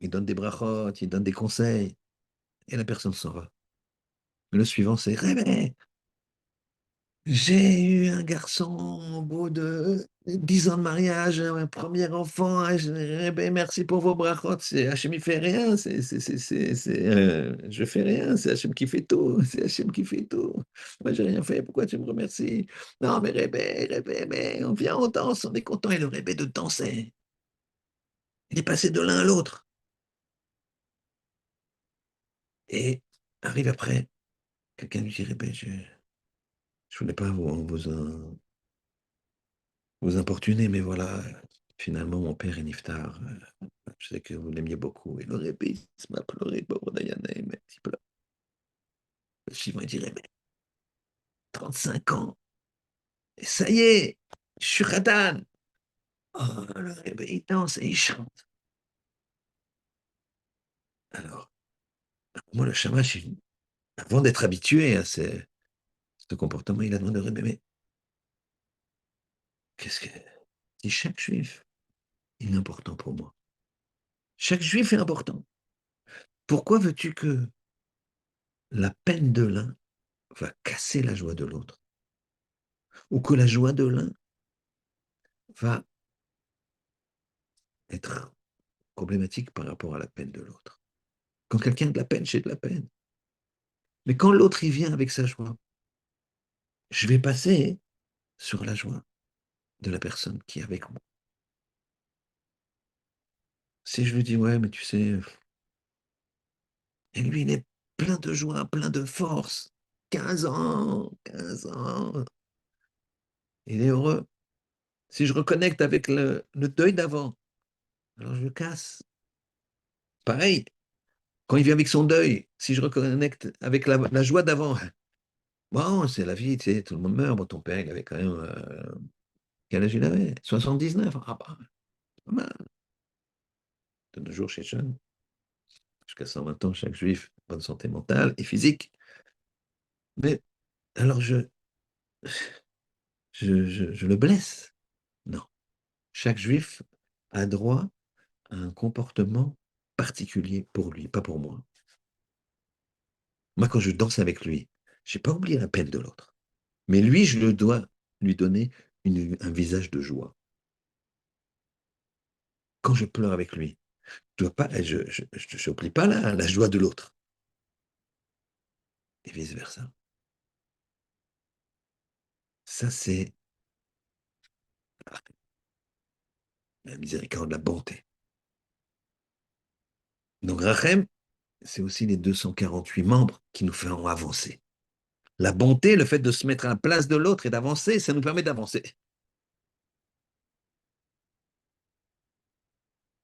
il donne des brachot, il donne des conseils, et la personne s'en va. Le suivant, c'est Rébé, j'ai eu un garçon au bout de 10 ans de mariage, un premier enfant. Eh ben, merci pour vos brachot. C'est Hachem qui fait rien. Je fais rien. C'est Hachem qui fait tout. C'est Hachem qui fait tout. Moi, j'ai rien fait. Pourquoi tu me remercies? Non, mais Rébé, mais on vient, on danse, on est content. Et le Rébé de danser. Il est passé de l'un à l'autre. Et arrive après, quelqu'un lui dit, Rébé, je voulais pas vous importunez, mais voilà, finalement, mon père est niftar. Je sais que vous l'aimiez beaucoup. Et le répé, il se m'a pleuré, pauvre Diana, mais il pleure. Le suivant, il dirait, mais 35 ans, et ça y est, je suis Khatan. Oh, le répé, il danse et il chante. Alors, moi, le shamash, avant d'être habitué à ce comportement, il a demandé au répé, mais qu'est-ce que. Si chaque juif, il est important pour moi. Chaque juif est important. Pourquoi veux-tu que la peine de l'un va casser la joie de l'autre? ou que la joie de l'un va être problématique par rapport à la peine de l'autre. Quand quelqu'un a de la peine, j'ai de la peine. Mais quand l'autre y vient avec sa joie, je vais passer sur la joie de la personne qui est avec moi. Si je lui dis, ouais, mais tu sais, et lui, il est plein de joie, plein de force. 15 ans, 15 ans, il est heureux. Si je reconnecte avec le deuil d'avant, alors je le casse. Pareil, quand il vient avec son deuil, si je reconnecte avec la joie d'avant, bon, c'est la vie, tu sais, tout le monde meurt. Bon, ton père, il avait quand même, quel âge il avait? 79. Ah bah, pas mal. De nos jours, chez jeune, jusqu'à 120 ans, chaque juif, bonne santé mentale et physique. Mais alors, je le blesse? Non. Chaque juif a droit à un comportement particulier pour lui, pas pour moi. Moi, quand je danse avec lui, j'ai pas oublié la peine de l'autre. Mais lui, je le dois lui donner un visage de joie. Quand je pleure avec lui, je dois pas, je n'oublie pas la joie de l'autre. Et vice-versa. Ça, c'est la miséricorde, la bonté. Donc, Rachem, c'est aussi les 248 membres qui nous feront avancer. La bonté, le fait de se mettre à la place de l'autre et d'avancer, ça nous permet d'avancer.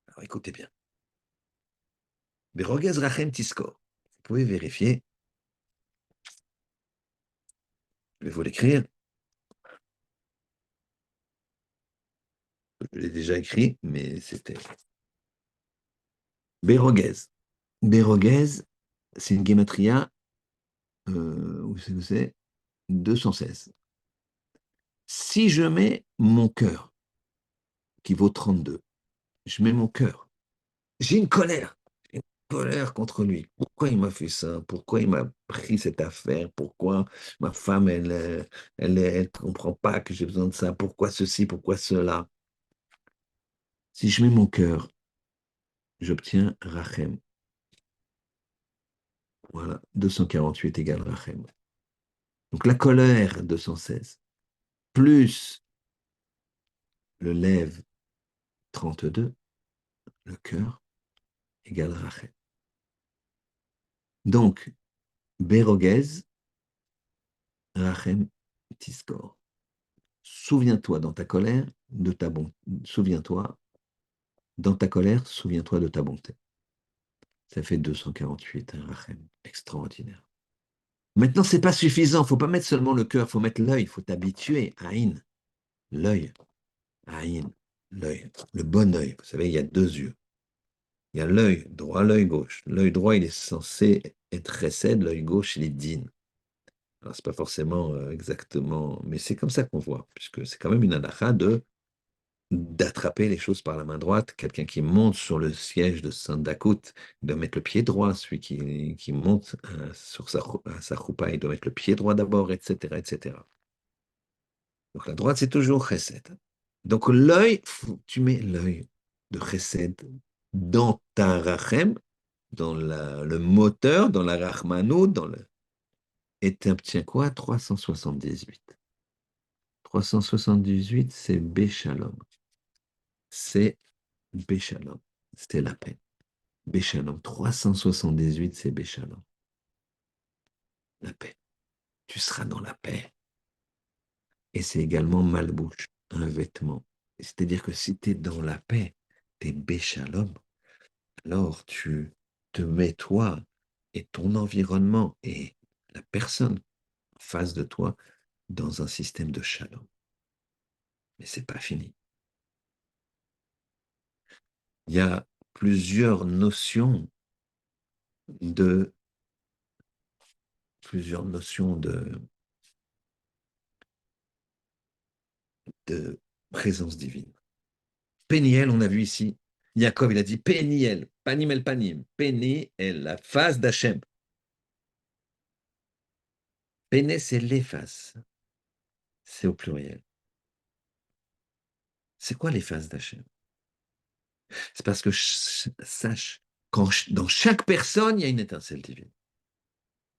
Alors, écoutez bien. Berogez Rachem Tiskor. Vous pouvez vérifier. Je vais vous l'écrire. Je l'ai déjà écrit, mais c'était Berogez. Berogez, c'est une guématria, où c'est 216. Si je mets mon cœur, qui vaut 32, je mets mon cœur, j'ai une colère contre lui. Pourquoi il m'a fait ça? Pourquoi il m'a pris cette affaire? Pourquoi ma femme, elle comprend pas que j'ai besoin de ça? Pourquoi ceci? Pourquoi cela? Si je mets mon cœur, j'obtiens Rachem. Voilà, 248 égale Rachem. Donc la colère, 216, plus le lève, 32, le cœur, égale Rachem. Donc, Berogez, Rachem, Tiskor. Souviens-toi dans ta colère de ta bonté. Souviens-toi, dans ta colère, souviens-toi de ta bonté. Ça fait 248, un Rachem. Extraordinaire. Maintenant, c'est pas suffisant. Il faut pas mettre seulement le cœur, il faut mettre l'œil, il faut t'habituer. Aïn, l'œil. Aïn, l'œil. Le bon œil. Vous savez, il y a deux yeux. Il y a l'œil droit, l'œil gauche. L'œil droit, il est censé être chesed, l'œil gauche, il est din. Alors, c'est pas forcément exactement, mais c'est comme ça qu'on voit, puisque c'est quand même une halakha d'attraper les choses par la main droite. Quelqu'un qui monte sur le siège de Sandakut, il doit mettre le pied droit. Celui qui monte sur sa choupa, il doit mettre le pied droit d'abord, etc., etc. Donc la droite, c'est toujours chesed. Donc l'œil, tu mets l'œil de chesed dans ta rachem, dans le moteur, dans la rachmanout, et tu obtiens quoi? 378. 378, c'est Béchalom. C'est Béchalom. C'était la paix. Béchalom. 378, c'est Béchalom. La paix. Tu seras dans la paix. Et c'est également malbouche, un vêtement. C'est-à-dire que si tu es dans la paix, tu es Béchalom, alors tu te mets toi et ton environnement et la personne en face de toi dans un système de shalom. Mais c'est pas fini. Il y a plusieurs notions de de présence divine. Péniel, on a vu ici, Yaakov, il a dit Péniel, panim el panim, Péniel, la face d'Hachem. Péné, c'est les faces. C'est au pluriel. C'est quoi les phases d'Hachem? C'est parce que, sache, dans chaque personne, il y a une étincelle divine.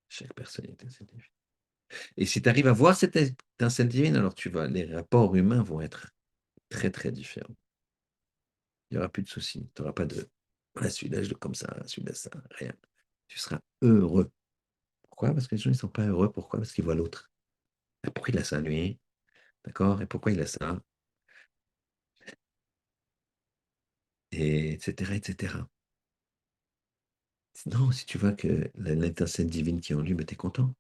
Chaque personne, il y a une étincelle divine. Et si tu arrives à voir cette étincelle divine, alors les rapports humains vont être très, très différents. Il n'y aura plus de soucis. Tu n'auras pas de, ah, celui-là, je le comme ça, celui-là, ça, rien. Tu seras heureux. Pourquoi? Parce que les gens, ils ne sont pas heureux. Pourquoi? Parce qu'ils voient l'autre. Ah, pourquoi il a ça, lui? D'accord? Et pourquoi il a ça? Et etc., etc. Non, si tu vois que l'étincelle divine qui est en lui, mais tu es content.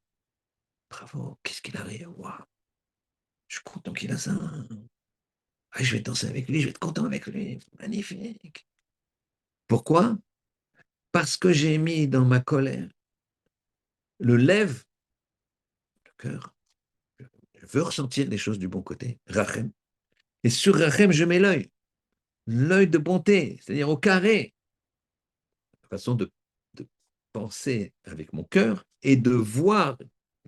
Bravo. Qu'est-ce qu'il arrive? Waouh. Je suis content qu'il a ça. Ah, je vais danser avec lui, je vais être content avec lui. Magnifique. Pourquoi? Parce que j'ai mis dans ma colère le lève, le cœur. Je veux ressentir les choses du bon côté. Rachem. Et sur Rachem, je mets l'œil. L'œil de bonté, c'est-à-dire au carré. La façon de penser avec mon cœur et de voir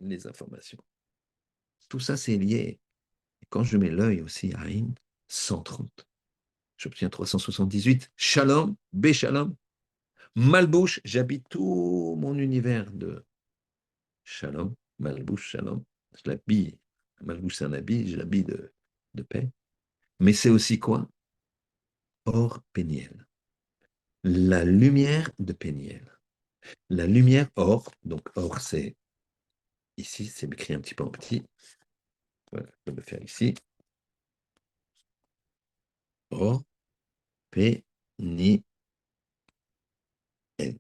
les informations. Tout ça, c'est lié. Et quand je mets l'œil aussi à Aïn, 130. J'obtiens 378. Shalom, Béchalom, Malbouche. J'habite tout mon univers de Shalom, Malbouche, Shalom. Je l'habille. Malbouche, c'est un habit, je l'habille de paix. Mais c'est aussi quoi? Or Péniel. La lumière de Péniel. La lumière or, donc or c'est ici, c'est écrit un petit peu en petit. Voilà, je vais le faire ici. Or, Péniel. Et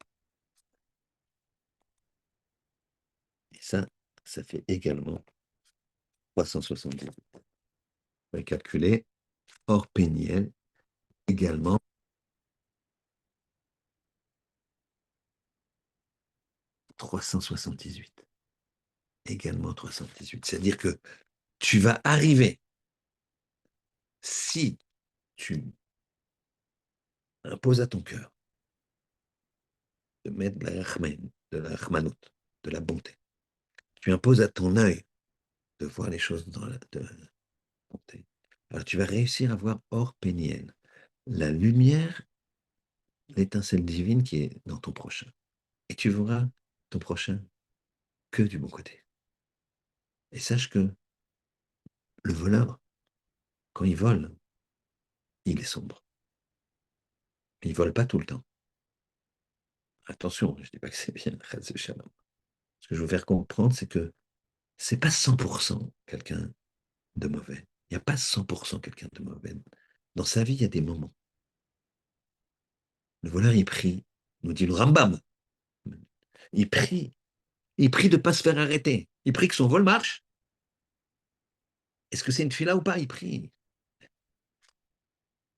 ça fait également 370. On va calculer. Or Péniel également 378. Également 318. C'est-à-dire que tu vas arriver, si tu imposes à ton cœur de mettre de la rahman, de la rahmanout, de la bonté, tu imposes à ton œil de voir les choses dans de la bonté, alors tu vas réussir à voir hors péniel la lumière, l'étincelle divine qui est dans ton prochain. Et tu verras ton prochain que du bon côté. Et sache que le voleur, quand il vole, il est sombre. Il ne vole pas tout le temps. Attention, je ne dis pas que c'est bien, ce que je veux faire comprendre, c'est que c'est pas 100% quelqu'un de mauvais. Il n'y a pas 100% quelqu'un de mauvais. Dans sa vie, il y a des moments. Le voleur, il prie, nous dit le Rambam. Il prie. Il prie de ne pas se faire arrêter. Il prie que son vol marche. Est-ce que c'est une fila ou pas? Il prie.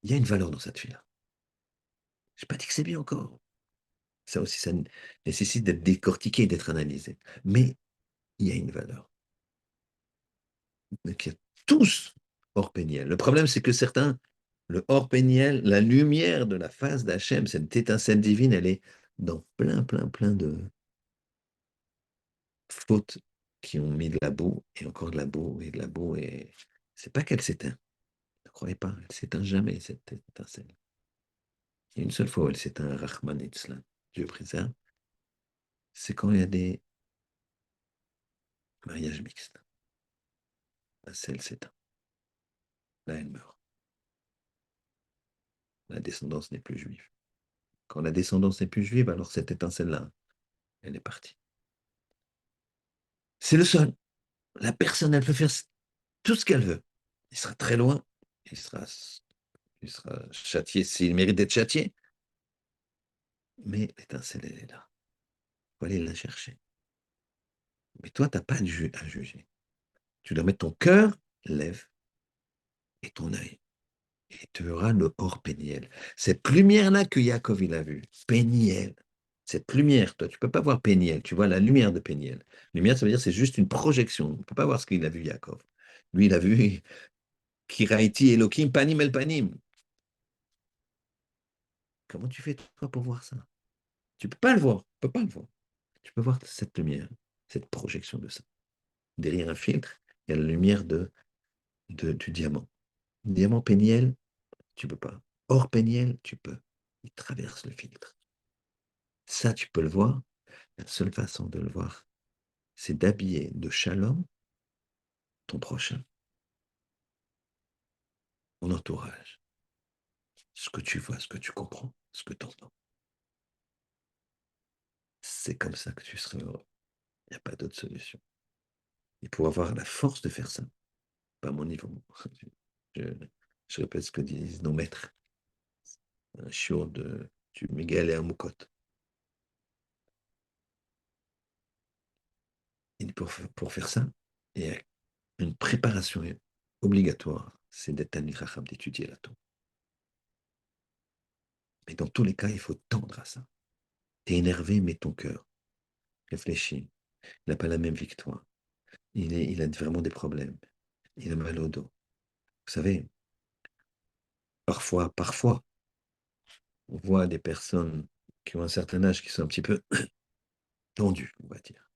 Il y a une valeur dans cette fila. Je n'ai pas dit que c'est bien encore. Ça aussi, ça nécessite d'être décortiqué, d'être analysé. Mais il y a une valeur. Donc, il y a tous hors péniel. Le problème, c'est que certains, le hors péniel, la lumière de la face d'Hachem, cette étincelle divine, elle est dans plein, plein, plein de fautes qui ont mis de la boue, et encore de la boue, et de la boue, et c'est pas qu'elle s'éteint. Ne croyez pas, elle s'éteint jamais, cette étincelle. Il y a une seule fois où elle s'éteint, Rahman Itzlan, Dieu préserve, c'est quand il y a des mariages mixtes. Là, celle s'éteint. Là, elle meurt. La descendance n'est plus juive. Quand la descendance n'est plus juive, alors cette étincelle-là, elle est partie. C'est le seul. La personne, elle peut faire tout ce qu'elle veut. Il sera très loin. Il sera, il sera châtié s'il mérite d'être châtié. Mais l'étincelle, elle est là. Il faut aller la chercher. Mais toi, tu n'as pas à juger. Tu dois mettre ton cœur, lève, et ton œil. Et tu verras le hors péniel. Cette lumière-là que Yaakov, il a vue. Péniel. Cette lumière, toi, tu ne peux pas voir péniel. Tu vois la lumière de péniel. Lumière, ça veut dire que c'est juste une projection. On ne peut pas voir ce qu'il a vu, Yaakov. Lui, il a vu Kiraiti Elohim Panim El Panim. Comment tu fais, toi, pour voir ça? Tu ne peux pas le voir. Tu peux pas le voir. Tu peux voir cette lumière, cette projection de ça. Derrière un filtre, il y a la lumière de du diamant. Diamant péniel, tu peux pas. Or péniel, tu peux. Il traverse le filtre. Ça, tu peux le voir. La seule façon de le voir, c'est d'habiller de shalom ton prochain, ton entourage, ce que tu vois, ce que tu comprends, ce que tu entends. C'est comme ça que tu seras heureux. Il n'y a pas d'autre solution. Et pour avoir la force de faire ça, pas à mon niveau, je, je répète ce que disent nos maîtres, un shiur du Miguel et Amukot. Et pour faire ça, il y a une préparation obligatoire, c'est d'être un Racham, d'étudier la Torah. Mais dans tous les cas, il faut tendre à ça. T'es énervé, mets ton cœur. Réfléchis. Il n'a pas la même vie que toi. Il a vraiment des problèmes. Il a mal au dos. Vous savez, parfois, on voit des personnes qui ont un certain âge qui sont un petit peu tendues, on va dire.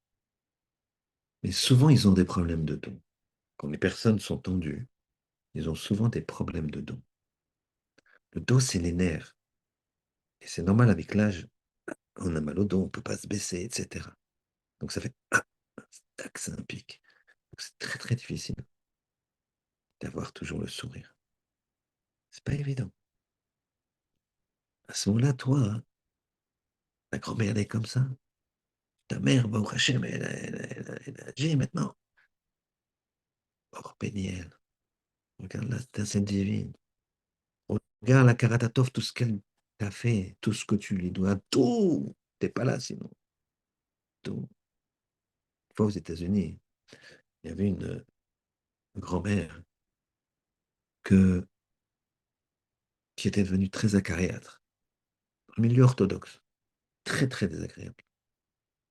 Mais souvent, ils ont des problèmes de dos. Quand les personnes sont tendues, ils ont souvent des problèmes de dos. Le dos, c'est les nerfs. Et c'est normal avec l'âge, on a mal au dos, on ne peut pas se baisser, etc. Donc ça fait tac, c'est un pic. Donc c'est très très difficile d'avoir toujours le sourire. C'est pas évident. À ce moment-là, toi, hein, ta grand-mère, elle est comme ça. Ta mère, bah, au Hachem, elle a agi maintenant. Or, Péniel, regarde la scène divine. Regarde la Karatatov, tout ce qu'elle t'a fait, tout ce que tu lui dois, tout. T'es pas là sinon. Tout. Une fois aux États-Unis, il y avait une grand-mère que, qui était devenue très acariâtre, un milieu orthodoxe, très très désagréable.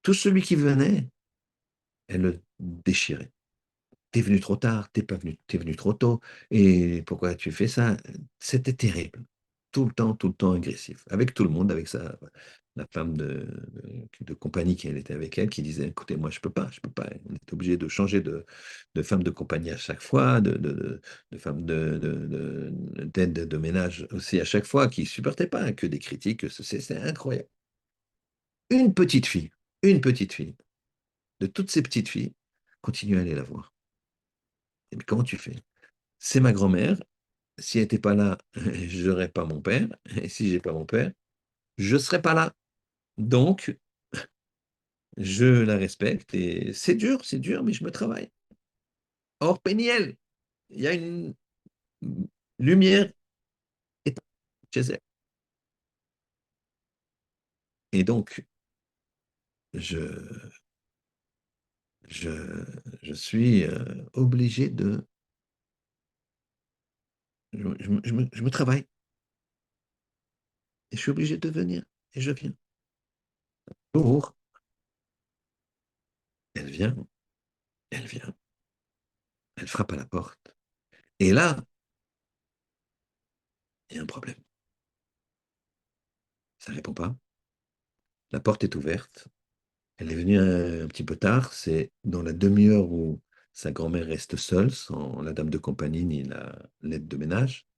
Tout celui qui venait, elle le déchirait. T'es venu trop tard, t'es pas venu, t'es venu trop tôt, et pourquoi tu fais ça? C'était terrible. Tout le temps agressif. Avec tout le monde, avec la femme de compagnie qui elle était avec elle, qui disait, écoutez, moi je peux pas. On est obligé de changer de femme de compagnie à chaque fois, de femme d'aide de ménage aussi à chaque fois, qui supportait pas que des critiques, c'est incroyable. Une petite fille, une petite fille, de toutes ces petites filles, continue à aller la voir. Et puis, comment tu fais? C'est ma grand-mère. Si elle n'était pas là, je n'aurais pas mon père. Et si j'ai pas mon père, je ne serais pas là. Donc, je la respecte et c'est dur, mais je me travaille. Or, Péniel, il y a une lumière éteinte chez elle. Et donc, je, je, je suis obligé je me travaille. Et je suis obligé de venir. Et je viens. Pour, elle vient, elle vient, elle frappe à la porte. Et là, il y a un problème. Ça ne répond pas. La porte est ouverte. Elle est venue un petit peu tard. C'est dans la demi-heure où sa grand-mère reste seule, sans la dame de compagnie ni l'aide de ménage.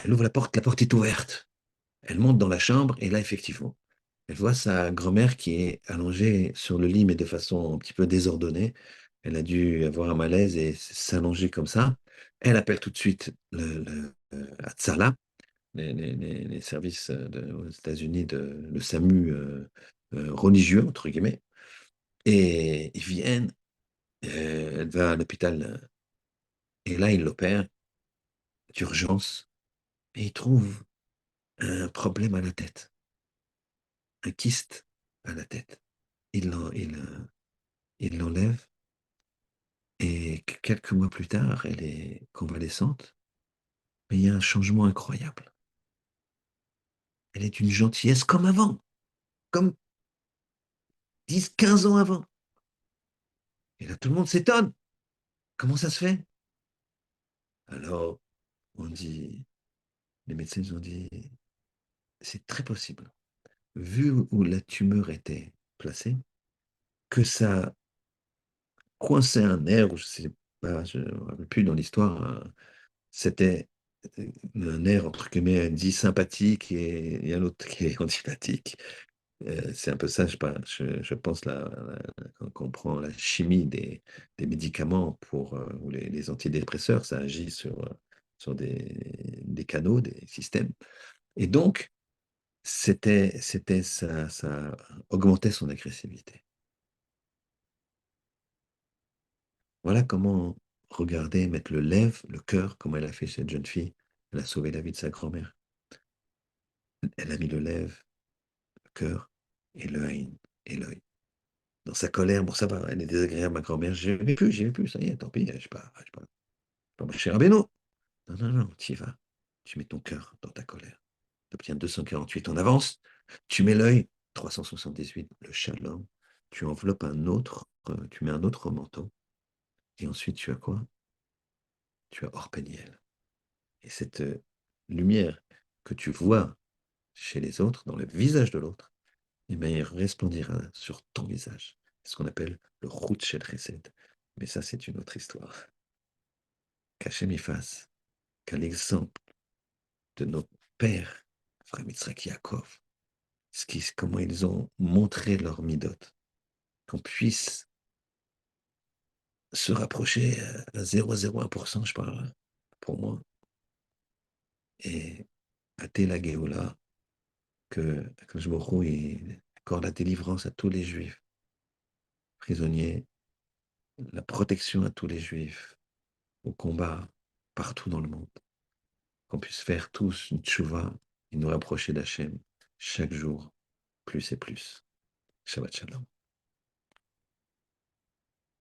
Elle ouvre la porte est ouverte. Elle monte dans la chambre et là, effectivement, elle voit sa grand-mère qui est allongée sur le lit, mais de façon un petit peu désordonnée. Elle a dû avoir un malaise et s'allonger comme ça. Elle appelle tout de suite Hatsala, les services aux États-Unis, le SAMU religieux, entre guillemets. Et ils viennent, elle va à l'hôpital, et là, ils l'opèrent d'urgence, et ils trouvent un problème à la tête, un kyste à la tête. Ils l'enlèvent, et quelques mois plus tard, elle est convalescente, mais il y a un changement incroyable. Elle est d'une gentillesse comme avant, comme 10, 15 ans avant. Et là, tout le monde s'étonne. Comment ça se fait? Alors, on dit, les médecins nous ont dit, c'est très possible, vu où la tumeur était placée, que ça coinçait un nerf, ou je sais je ne me rappelle plus dans l'histoire, c'était un air, entre guillemets, dit sympathique et un autre qui est antipathique. C'est un peu ça, je pense, quand on prend la chimie des médicaments ou les antidépresseurs, ça agit sur des canaux, des systèmes. Et donc, ça augmentait son agressivité. Voilà comment regarder, mettre le cœur, comme elle a fait cette jeune fille. Elle a sauvé la vie de sa grand-mère. Elle a mis le lèvre, le cœur et l'œil. Dans sa colère, bon, ça va, elle est désagréable, ma grand-mère. J'y vais plus, ça y est, tant pis, je sais pas marcher Rabbeinu. Non, non, non, tu y vas. Tu mets ton cœur dans ta colère. Tu obtiens 248, on avance. Tu mets l'œil, 378, le shalom. Tu enveloppes tu mets un autre manteau. Et ensuite, tu as quoi? Tu as Orpeniel. Et cette lumière que tu vois chez les autres, dans le visage de l'autre, eh bien, il resplendira sur ton visage. C'est ce qu'on appelle le route chez le Chesed. Mais ça, c'est une autre histoire. Qu'Hachem y fasse, qu'à l'exemple de nos pères, Avraham, Yitzhak, Yaakov, comment ils ont montré leur midote, qu'on puisse se rapprocher à 0,01%, je parle, pour moi, et à la Géoula, que je me il accorde la délivrance à tous les juifs prisonniers, la protection à tous les juifs au combat partout dans le monde, qu'on puisse faire tous une tchouva et nous rapprocher d'Hachem chaque jour, plus et plus. Shabbat Shalom.